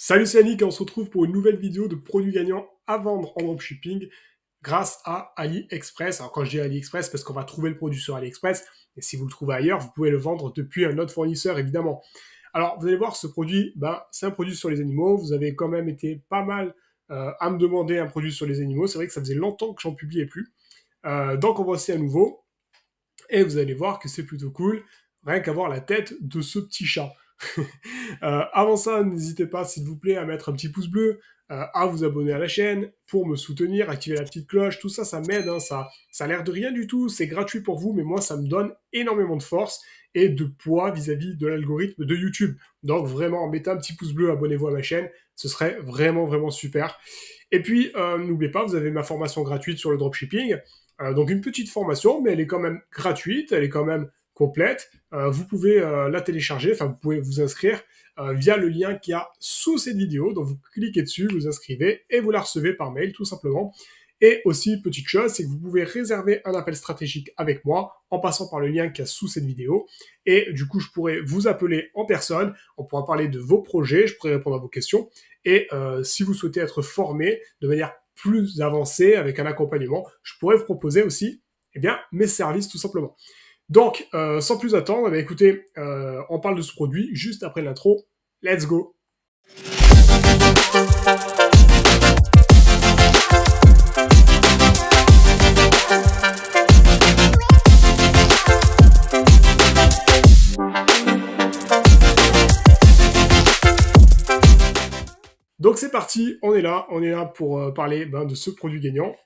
Salut, c'est Yannick et on se retrouve pour une nouvelle vidéo de produits gagnants à vendre en dropshipping grâce à AliExpress. Alors quand je dis AliExpress, parce qu'on va trouver le produit sur AliExpress, et si vous le trouvez ailleurs, vous pouvez le vendre depuis un autre fournisseur évidemment. Alors vous allez voir, ce produit, c'est un produit sur les animaux. Vous avez quand même été pas mal à me demander un produit sur les animaux. C'est vrai que ça faisait longtemps que j'en publiais plus. Donc on va essayer à nouveau, et vous allez voir que c'est plutôt cool, rien qu'à voir la tête de ce petit chat. Avant ça, n'hésitez pas, s'il vous plaît, à mettre un petit pouce bleu, à vous abonner à la chaîne pour me soutenir, activer la petite cloche, tout ça, ça m'aide, hein, ça a l'air de rien du tout, c'est gratuit pour vous, mais moi, ça me donne énormément de force et de poids vis-à-vis de l'algorithme de YouTube. Donc vraiment, mettez un petit pouce bleu, abonnez-vous à ma chaîne, ce serait vraiment, vraiment super. Et puis, n'oubliez pas, vous avez ma formation gratuite sur le dropshipping, donc une petite formation, mais elle est quand même gratuite, elle est quand même complète. Vous pouvez la télécharger, enfin vous pouvez vous inscrire via le lien qu'il y a sous cette vidéo. Donc vous cliquez dessus, vous inscrivez et vous la recevez par mail tout simplement. Et aussi, petite chose, c'est que vous pouvez réserver un appel stratégique avec moi en passant par le lien qu'il y a sous cette vidéo. Et du coup, je pourrais vous appeler en personne, on pourra parler de vos projets, je pourrai répondre à vos questions. Et si vous souhaitez être formé de manière plus avancée avec un accompagnement, je pourrais vous proposer aussi mes services tout simplement. Donc, sans plus attendre, écoutez, on parle de ce produit juste après l'intro. Let's go! Donc c'est parti, on est là pour parler de ce produit gagnant.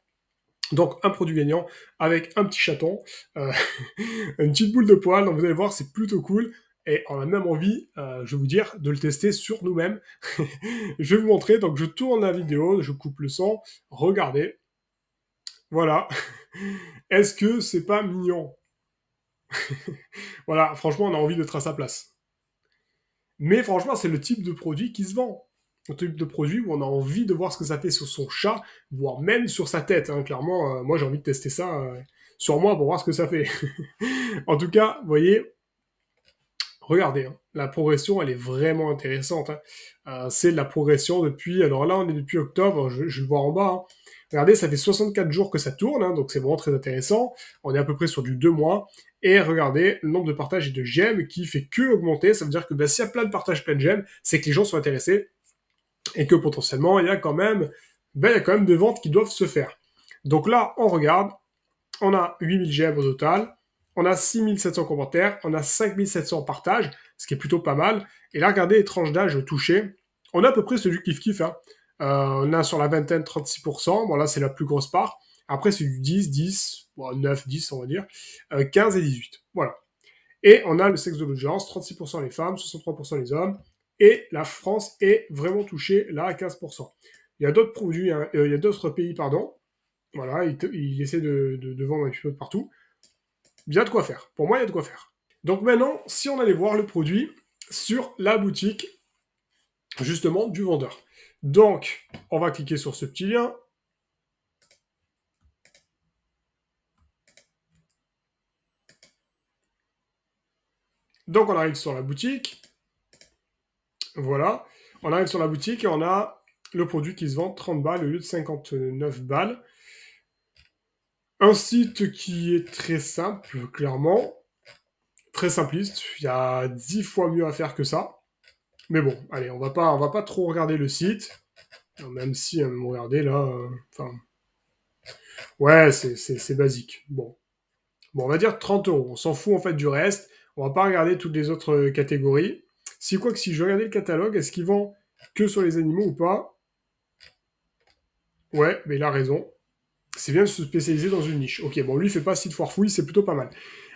Donc un produit gagnant avec un petit chaton, une petite boule de poil, donc vous allez voir c'est plutôt cool, et on a même envie, je vais vous dire, de le tester sur nous-mêmes. Je vais vous montrer, donc je tourne la vidéo, je coupe le son, regardez, voilà, est-ce que c'est pas mignon? Voilà, franchement on a envie d'être à sa place. Mais franchement c'est le type de produit qui se vend. Un type de produit où on a envie de voir ce que ça fait sur son chat, voire même sur sa tête. Hein. Clairement, moi j'ai envie de tester ça sur moi pour voir ce que ça fait. En tout cas, vous voyez, regardez, hein, la progression elle est vraiment intéressante. Hein. C'est la progression depuis, alors là on est depuis octobre, je le vois en bas. Hein. Regardez, ça fait 64 jours que ça tourne, hein, donc c'est vraiment très intéressant. On est à peu près sur du 2 mois. Et regardez, le nombre de partages et de j'aime qui fait que augmenter. Ça veut dire que s'il y a plein de partages, plein de j'aime, c'est que les gens sont intéressés et que potentiellement, il y a quand même des ventes qui doivent se faire. Donc là, on regarde, on a 8000 j'aime au total, on a 6700 commentaires, on a 5700 partages, ce qui est plutôt pas mal. Et là, regardez les tranches d'âge touchées, on a à peu près celui kiff-kiff. Hein. On a sur la vingtaine 36%, bon là c'est la plus grosse part. Après c'est du 10, 10, bon, 9, 10 on va dire, 15 et 18. Voilà. Et on a le sexe de l'audience, 36% les femmes, 63% les hommes, et la France est vraiment touchée là à 15%. Il y a d'autres produits, hein, il y a d'autres pays, pardon. Voilà, il essaie de vendre un petit peu de partout. Il y a de quoi faire. Pour moi, il y a de quoi faire. Donc maintenant, si on allait voir le produit sur la boutique, justement, du vendeur. Donc, on va cliquer sur ce petit lien. Donc, on arrive sur la boutique. Voilà. On arrive sur la boutique et on a le produit qui se vend 30 balles au lieu de 59 balles. Un site qui est très simple, clairement. Très simpliste. Il y a 10 fois mieux à faire que ça. Mais bon, allez, on va pas trop regarder le site. Même si, regardez là, ouais, c'est basique. Bon, on va dire 30 euros. On s'en fout en fait du reste. On va pas regarder toutes les autres catégories. Si je regardais le catalogue, est-ce qu'il vend que sur les animaux ou pas? Ouais, mais il a raison. C'est bien de se spécialiser dans une niche. Ok, bon, lui, il fait pas site foire fouille, c'est plutôt pas mal.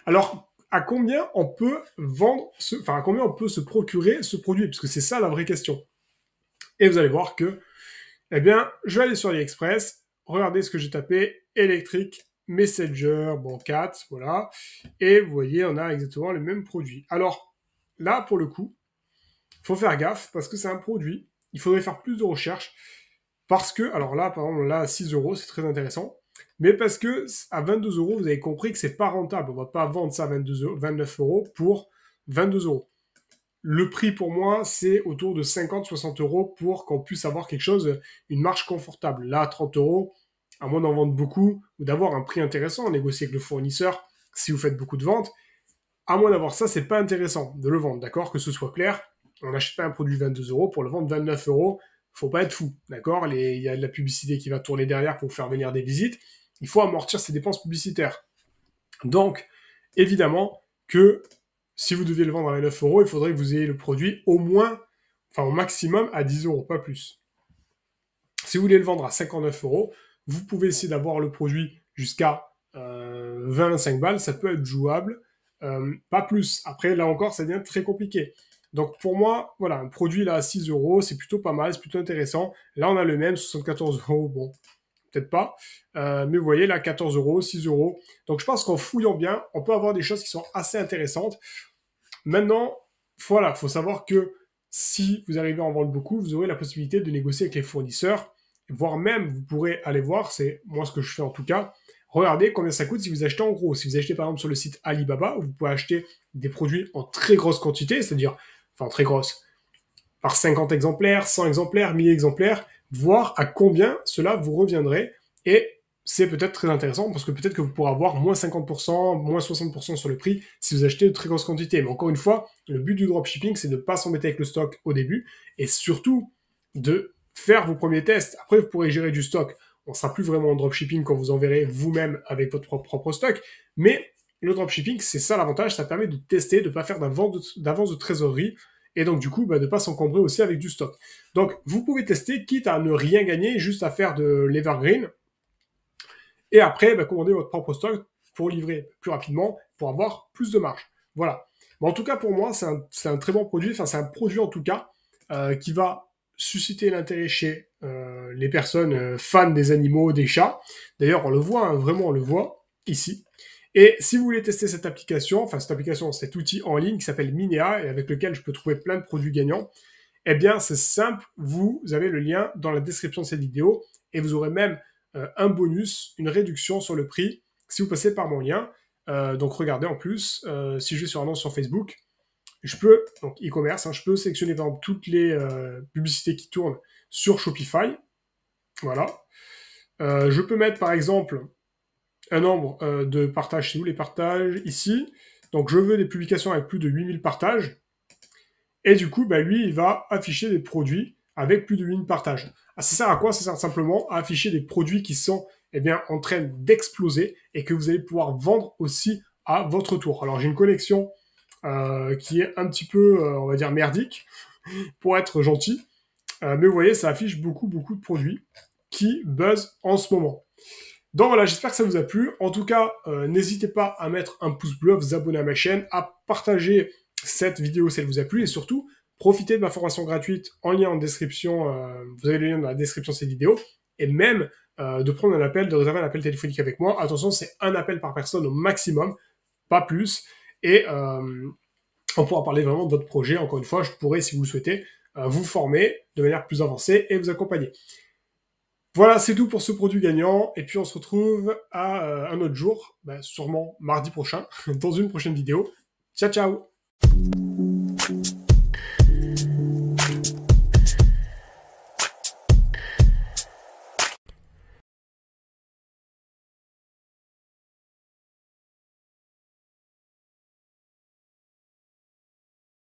Alors, à combien on peut à combien on peut se procurer ce produit? Parce que c'est ça la vraie question. Et vous allez voir que, je vais aller sur AliExpress, regardez ce que j'ai tapé, électrique, Messenger, bon, 4, voilà. Et vous voyez, on a exactement les mêmes produits. Alors, là, pour le coup, il faut faire gaffe, parce que c'est un produit, il faudrait faire plus de recherches, parce que, alors là, par exemple, là, à 6 euros, c'est très intéressant, mais parce que à 22 euros, vous avez compris que c'est pas rentable. On va pas vendre ça à 29 euros pour 22 euros. le prix pour moi, c'est autour de 50-60 euros pour qu'on puisse avoir quelque chose, une marge confortable. Là, à 30 euros, à moins d'en vendre beaucoup ou d'avoir un prix intéressant, négocier avec le fournisseur si vous faites beaucoup de ventes, à moins d'avoir ça, c'est pas intéressant de le vendre, d'accord? Que ce soit clair, on n'achète pas un produit 22 euros pour le vendre 29 euros, faut pas être fou, d'accord? Il y a de la publicité qui va tourner derrière pour faire venir des visites, il faut amortir ses dépenses publicitaires. Donc, évidemment que si vous deviez le vendre à 9 euros, il faudrait que vous ayez le produit au moins, enfin au maximum à 10 euros, pas plus. Si vous voulez le vendre à 59 euros, vous pouvez essayer d'avoir le produit jusqu'à 20-25 balles, ça peut être jouable, pas plus. Après, là encore, ça devient très compliqué. Donc pour moi, voilà, un produit là à 6 euros, c'est plutôt pas mal, c'est plutôt intéressant. Là, on a le même, 74 euros, bon, peut-être pas. Mais vous voyez, là, 14 euros, 6 euros. Donc je pense qu'en fouillant bien, on peut avoir des choses qui sont assez intéressantes. Maintenant, voilà, il faut savoir que si vous arrivez à en vendre beaucoup, vous aurez la possibilité de négocier avec les fournisseurs, voire même, vous pourrez aller voir, c'est moi ce que je fais en tout cas, regardez combien ça coûte si vous achetez en gros. Si vous achetez par exemple sur le site Alibaba, où vous pouvez acheter des produits en très grosse quantité, c'est-à-dire, enfin très grosse, par 50 exemplaires, 100 exemplaires, 1000 exemplaires, voir à combien cela vous reviendrait. Et c'est peut-être très intéressant parce que peut-être que vous pourrez avoir moins 50%, moins 60% sur le prix si vous achetez de très grosses quantités. Mais encore une fois, le but du dropshipping, c'est de ne pas s'embêter avec le stock au début et surtout de faire vos premiers tests. Après, vous pourrez gérer du stock. On ne sera plus vraiment en dropshipping quand vous enverrez vous-même avec votre propre stock. Mais le dropshipping, c'est ça l'avantage, ça permet de tester, de ne pas faire d'avance de trésorerie et donc du coup de ne pas s'encombrer aussi avec du stock. Donc vous pouvez tester, quitte à ne rien gagner, juste à faire de l'evergreen, et après commander votre propre stock pour livrer plus rapidement, pour avoir plus de marge. Voilà. Mais en tout cas pour moi c'est un très bon produit, enfin c'est un produit en tout cas qui va susciter l'intérêt chez les personnes fans des animaux, des chats. D'ailleurs on le voit, hein, vraiment on le voit ici. Et si vous voulez tester cette application, cet outil en ligne qui s'appelle Minea et avec lequel je peux trouver plein de produits gagnants, eh bien, c'est simple, vous avez le lien dans la description de cette vidéo et vous aurez même un bonus, une réduction sur le prix si vous passez par mon lien. Donc regardez en plus, si je vais sur un annonce sur Facebook, je peux, donc e-commerce, hein, je peux sélectionner par exemple toutes les publicités qui tournent sur Shopify. Voilà. Je peux mettre par exemple un nombre de partages. C'est où les partages? Ici. Donc je veux des publications avec plus de 8000 partages. Et du coup, lui, il va afficher des produits avec plus de 8000 partages. Ah, ça sert à quoi? Ça sert simplement à afficher des produits qui sont en train d'exploser et que vous allez pouvoir vendre aussi à votre tour. Alors j'ai une collection qui est un petit peu, on va dire, merdique, pour être gentil. Mais vous voyez, ça affiche beaucoup de produits qui buzzent en ce moment. Donc voilà, j'espère que ça vous a plu. En tout cas, n'hésitez pas à mettre un pouce bleu, à vous abonner à ma chaîne, à partager cette vidéo si elle vous a plu et surtout, profitez de ma formation gratuite en lien en description. Vous avez le lien dans la description de cette vidéo et même de prendre un appel, de réserver un appel téléphonique avec moi. Attention, c'est un appel par personne au maximum, pas plus. Et on pourra parler vraiment de votre projet. Encore une fois, je pourrais, si vous le souhaitez, vous former de manière plus avancée et vous accompagner. Voilà, c'est tout pour ce produit gagnant. Et puis on se retrouve à un autre jour, sûrement mardi prochain, dans une prochaine vidéo. Ciao, ciao!